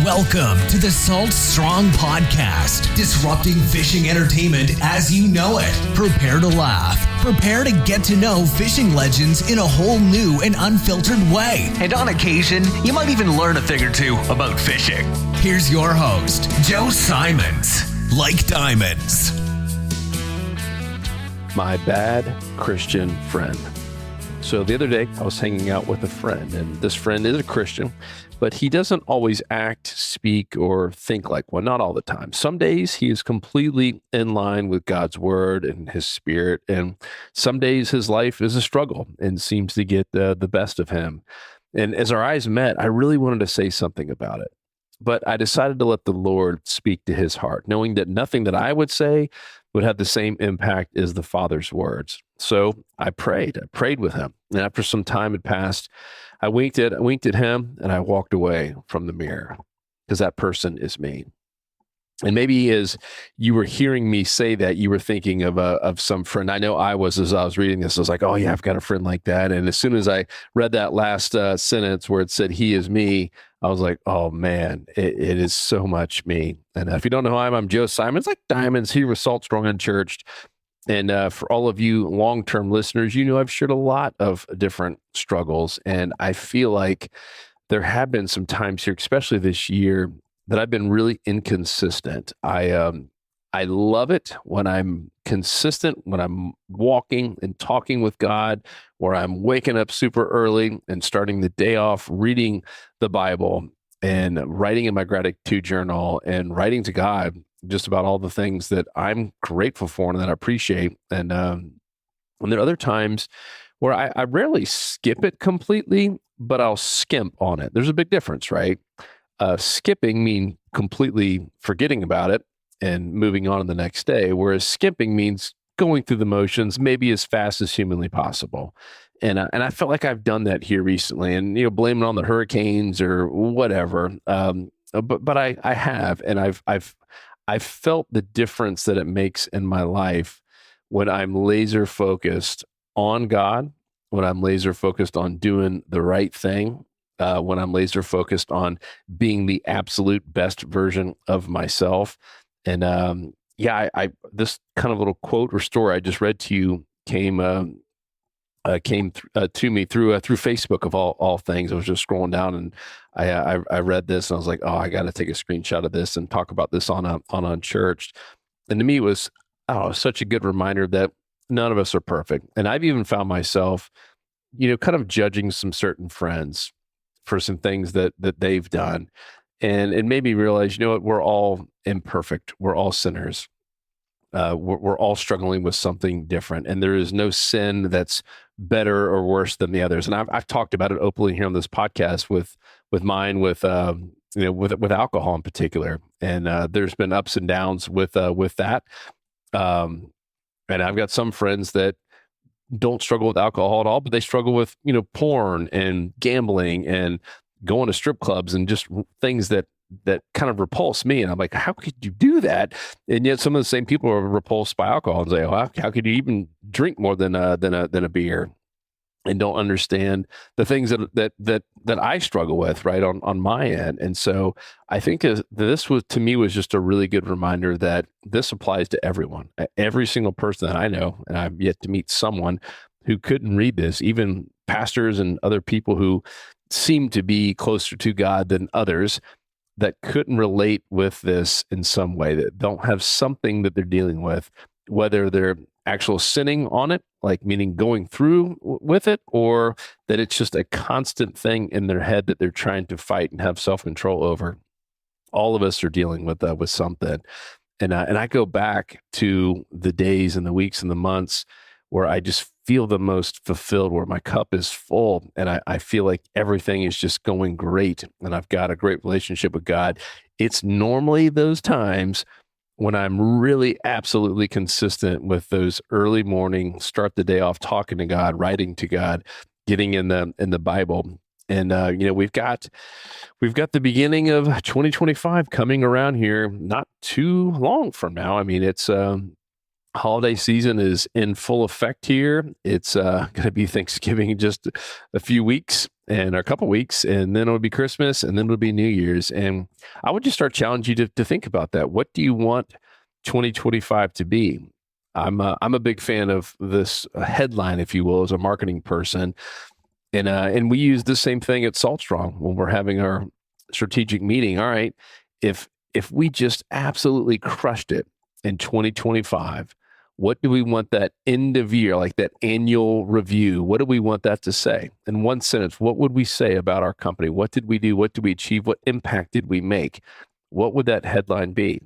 Welcome to the Salt Strong Podcast, disrupting fishing entertainment as you know it. Prepare to laugh. Prepare to get to know fishing legends in a whole new and unfiltered way. And on occasion, you might even learn a thing or two about fishing. Here's your host, Joe Simons. Like diamonds. My bad Christian friend. So the other day, I was hanging out with a friend, and this friend is a Christian, but he doesn't always act, speak, or think like one, not all the time. Some days he is completely in line with God's word and his spirit, and some days his life is a struggle and seems to get the best of him. And as our eyes met, I really wanted to say something about it, but I decided to let the Lord speak to his heart, knowing that nothing that I would say would have the same impact as the Father's words. So I prayed with him. And after some time had passed, I winked at him and I walked away from the mirror, because that person is me. And maybe as you were hearing me say that, you were thinking of some friend. I know I was, as I was reading this, I was like, oh yeah, I've got a friend like that. And as soon as I read that last sentence where it said, he is me, I was like, oh man, it is so much me. And if you don't know who I'm Joe Simons, like diamonds, here with Salt Strong Unchurched. And for all of you long-term listeners, you know I've shared a lot of different struggles. And I feel like there have been some times here, especially this year, that I've been really inconsistent. I love it when I'm consistent, when I'm walking and talking with God, where I'm waking up super early and starting the day off reading the Bible and writing in my gratitude journal and writing to God just about all the things that I'm grateful for and that I appreciate. And there are other times where I rarely skip it completely, but I'll skimp on it. There's a big difference, right? Skipping means completely forgetting about it and moving on to the next day, whereas skipping means going through the motions, maybe as fast as humanly possible. And I felt like I've done that here recently, and blame it on the hurricanes or whatever. But I have, and I've felt the difference that it makes in my life when I'm laser focused on God, when I'm laser focused on doing the right thing, when I'm laser focused on being the absolute best version of myself. And I this kind of little quote or story I just read to you came to me through Facebook of all things. I was just scrolling down and I read this and I was like, oh, I got to take a screenshot of this and talk about this on Unchurched. And to me, it was such a good reminder that none of us are perfect. And I've even found myself, kind of judging some certain friends for some things that they've done. And it made me realize, what, we're all imperfect. We're all sinners. We're all struggling with something different, and there is no sin that's better or worse than the others. And I've talked about it openly here on this podcast with alcohol in particular. And there's been ups and downs with that. And I've got some friends that don't struggle with alcohol at all, but they struggle with porn and gambling and going to strip clubs and just things that kind of repulse me. And I'm like, how could you do that? And yet some of the same people are repulsed by alcohol and say, oh, how could you even drink more than a beer? And don't understand the things that I struggle with right on my end. And so I think this was, to me, was just a really good reminder that this applies to everyone, every single person that I know. And I've yet to meet someone who couldn't read this, even pastors and other people who seem to be closer to God than others, that couldn't relate with this in some way, that don't have something that they're dealing with, whether they're actual sinning on it, like meaning going through with it, or that it's just a constant thing in their head that they're trying to fight and have self-control over. All of us are dealing with something. And I go back to the days and the weeks and the months where I just feel the most fulfilled, where my cup is full and I feel like everything is just going great and I've got a great relationship with God. It's normally those times when I'm really absolutely consistent with those early morning, start the day off talking to God, writing to God, getting in the Bible. And we've got the beginning of 2025 coming around here, not too long from now. I mean, it's Holiday season is in full effect here. It's going to be Thanksgiving in just a few weeks and a couple weeks, and then it'll be Christmas, and then it'll be New Year's. And I would just start challenging you to think about that. What do you want 2025 to be? I'm a big fan of this headline, if you will, as a marketing person, and we use the same thing at Salt Strong when we're having our strategic meeting. All right, if we just absolutely crushed it in 2025, what do we want that end of year, like that annual review? What do we want that to say? In one sentence, what would we say about our company? What did we do? What did we achieve? What impact did we make? What would that headline be?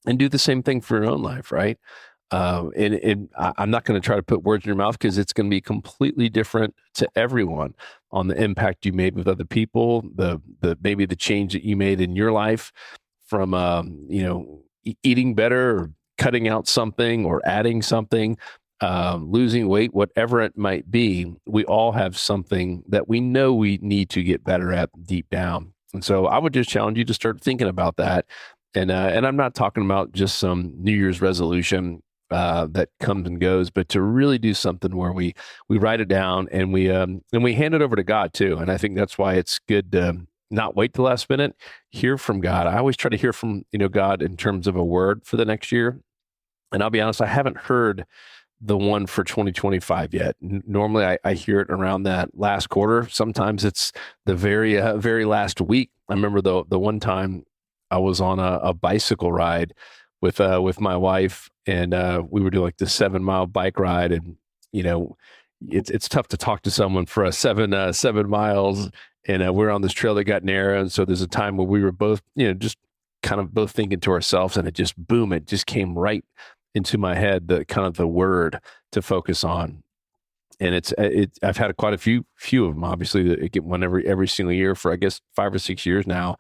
And do the same thing for your own life, right? I'm not going to try to put words in your mouth because it's going to be completely different to everyone on the impact you made with other people, the maybe the change that you made in your life from eating better or cutting out something or adding something, losing weight, whatever it might be. We all have something that we know we need to get better at deep down. And so I would just challenge you to start thinking about that. And I'm not talking about just some New Year's resolution that comes and goes, but to really do something where we write it down and we hand it over to God too. And I think that's why it's good to not wait till the last minute, hear from God. I always try to hear from God in terms of a word for the next year. And I'll be honest, I haven't heard the one for 2025 yet. Normally I hear it around that last quarter. Sometimes it's the very last week. I remember the one time I was on a bicycle ride with my wife, and we were doing like the 7-mile bike ride, and it's tough to talk to someone for a 7 miles, and we're on this trail that got narrow, and so there's a time where we were both just kind of both thinking to ourselves, and it just came right into my head, the kind of the word to focus on. And I've had quite a few of them. Obviously, I get one every single year for I guess 5 or 6 years now.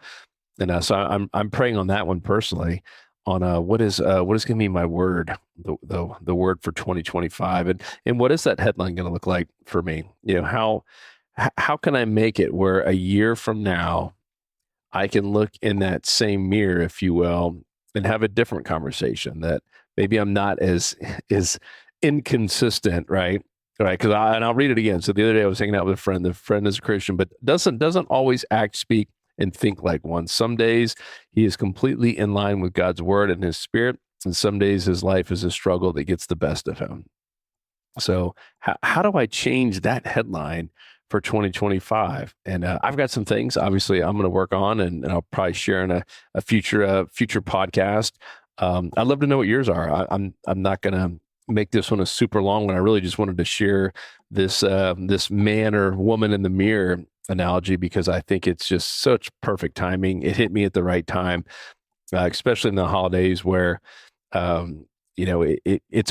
And so I'm praying on that one personally, on what is going to be my word, the word for 2025, and what is that headline going to look like for me? How can I make it where a year from now I can look in that same mirror, if you will, and have a different conversation, that maybe I'm not as inconsistent, right? Right, because I'll read it again. So the other day I was hanging out with a friend. The friend is a Christian, but doesn't always act, speak, and think like one. Some days he is completely in line with God's word and his spirit, and some days his life is a struggle that gets the best of him. So how do I change that headline for 2025? And I've got some things, obviously, I'm going to work on, and I'll probably share in a future podcast. I'd love to know what yours are. I'm not going to make this one a super long one. I really just wanted to share this man or woman in the mirror analogy, because I think it's just such perfect timing. It hit me at the right time, especially in the holidays where, it's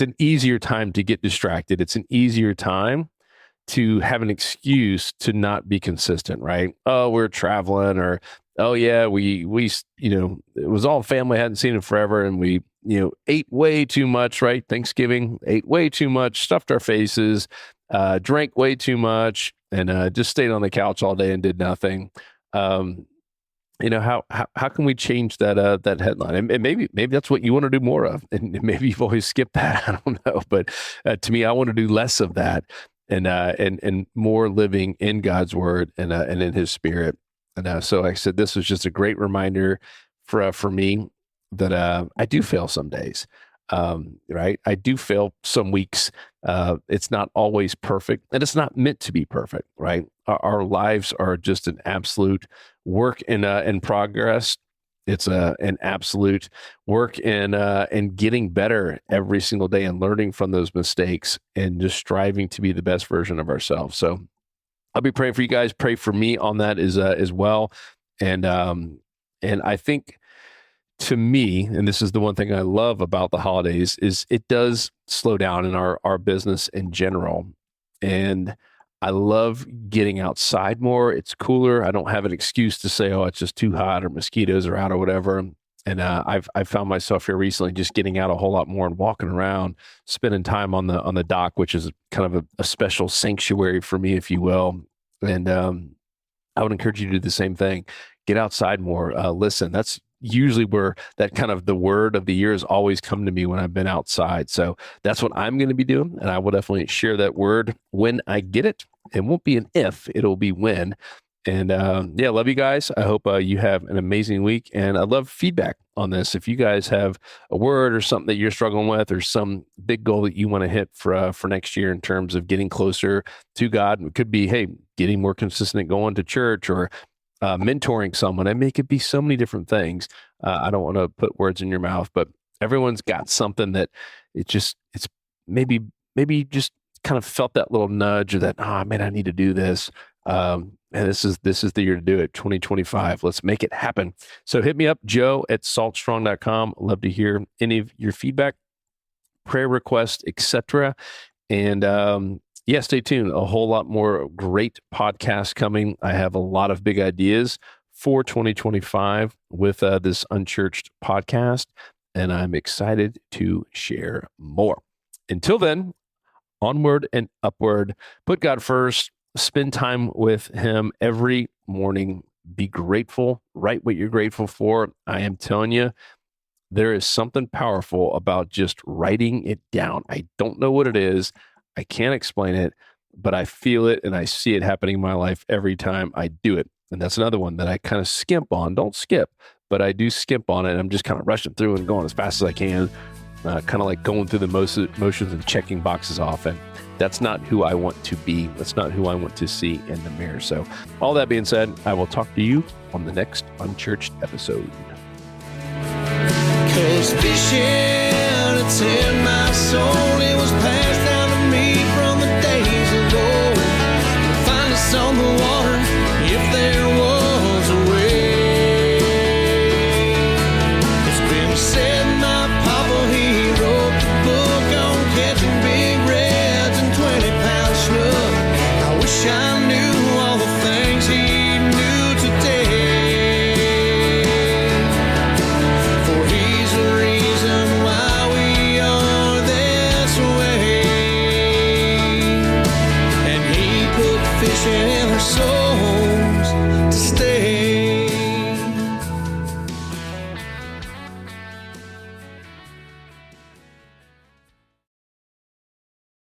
an easier time to get distracted. It's an easier time to have an excuse to not be consistent, right? Oh, we're traveling, or, oh yeah, we it was all family, hadn't seen it forever. And we, ate way too much, right? Thanksgiving, ate way too much, stuffed our faces, drank way too much, and just stayed on the couch all day and did nothing. How can we change that headline? And maybe that's what you want to do more of, and maybe you've always skipped that. I don't know, but to me, I want to do less of that, and more living in God's word and in His Spirit. And so, like I said, this was just a great reminder for me that I do fail some days. Right? I do fail some weeks. It's not always perfect, and it's not meant to be perfect, right? Our lives are just an absolute work in progress. It's an absolute work in getting better every single day and learning from those mistakes and just striving to be the best version of ourselves. So I'll be praying for you guys. Pray for me on that as well. And I think, to me, and this is the one thing I love about the holidays, is it does slow down in our business in general. And I love getting outside more. It's cooler. I don't have an excuse to say, oh, it's just too hot or mosquitoes are out or whatever. And I've found myself here recently just getting out a whole lot more and walking around, spending time on the dock, which is kind of a special sanctuary for me, if you will. And I would encourage you to do the same thing. Get outside more. Listen, usually where that kind of the word of the year has always come to me when I've been outside. So that's what I'm going to be doing. And I will definitely share that word when I get it. It won't be an if, it'll be when. And love you guys. I hope you have an amazing week. And I love feedback on this. If you guys have a word or something that you're struggling with, or some big goal that you want to hit for next year in terms of getting closer to God, it could be, hey, getting more consistent going to church, or mentoring someone. I mean, it could be so many different things. I don't want to put words in your mouth, but everyone's got something that it's maybe just kind of felt that little nudge, or that, oh man, I need to do this. And this is the year to do it, 2025. Let's make it happen. So hit me up, joe@saltstrong.com. Love to hear any of your feedback, prayer requests, etc. And stay tuned. A whole lot more great podcasts coming. I have a lot of big ideas for 2025 with this Unchurched podcast, and I'm excited to share more. Until then, onward and upward. Put God first. Spend time with him every morning. Be grateful. Write what you're grateful for. I am telling you, there is something powerful about just writing it down. I don't know what it is. I can't explain it, but I feel it and I see it happening in my life every time I do it. And that's another one that I kind of skimp on. Don't skip, but I do skimp on it. I'm just kind of rushing through and going as fast as I can, kind of like going through the motions and checking boxes off. And that's not who I want to be. That's not who I want to see in the mirror. So all that being said, I will talk to you on the next Unchurched episode. 'Cause fishing, it's in my soul. It was pain.